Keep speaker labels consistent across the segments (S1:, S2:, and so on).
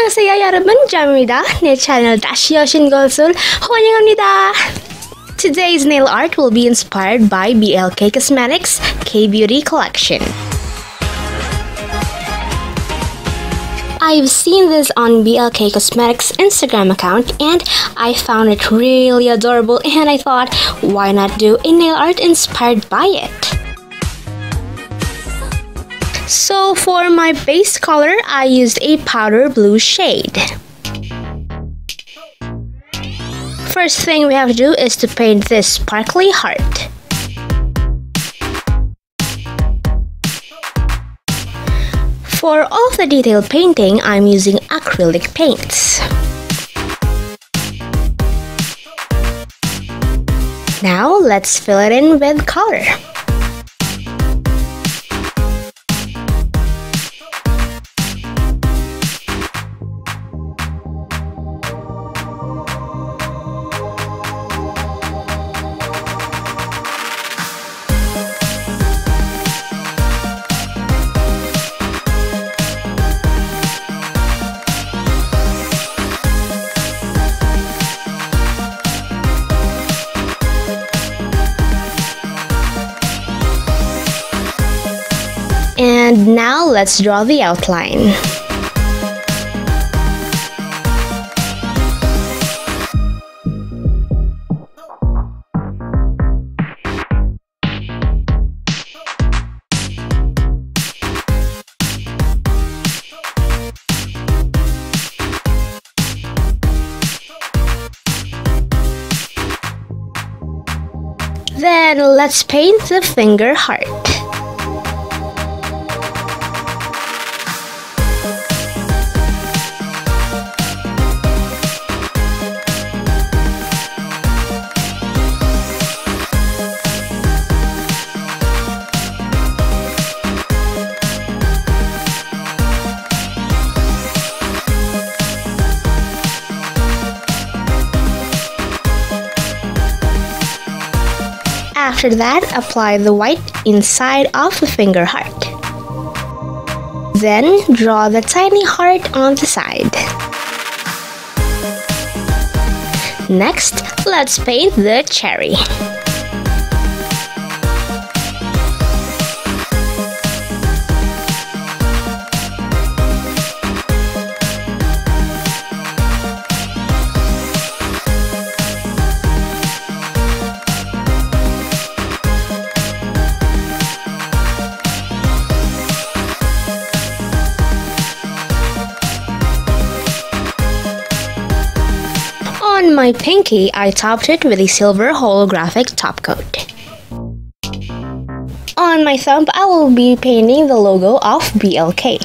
S1: 안녕하세요 여러분, jam입니다. 내 채널 다시 오신 것을 환영합니다. Today's nail art will be inspired by BLK Cosmetics K-Beauty collection. I've seen this on BLK Cosmetics Instagram account and I found it really adorable, and I thought, why not do a nail art inspired by it? So for my base color, I used a powder blue shade. First thing we have to do is to paint this sparkly heart. For all of the detailed painting, I'm using acrylic paints. Now let's fill it in with color. And now let's draw the outline. Then let's paint the finger heart. After that, apply the white inside of the finger heart. Then draw the tiny heart on the side. Next, let's paint the cherry. On my pinky, I topped it with a silver holographic top coat. On my thumb, I will be painting the logo of BLK.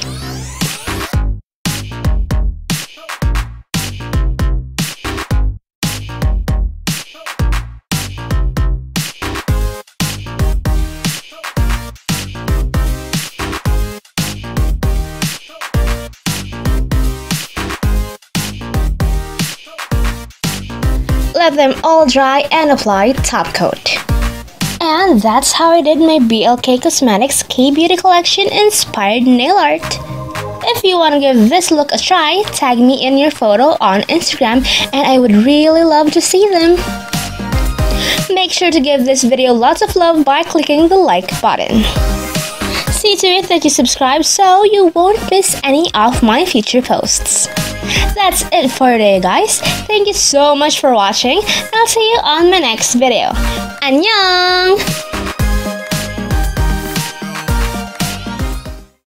S1: Let them all dry and apply top coat. And that's how I did my BLK Cosmetics K-Beauty collection inspired nail art. If you want to give this look a try, tag me in your photo on Instagram and I would really love to see them. Make sure to give this video lots of love by clicking the like button. See to it that you subscribe so you won't miss any of my future posts. That's it for today, guys. Thank you so much for watching. I'll see you on my next video. Annyeong!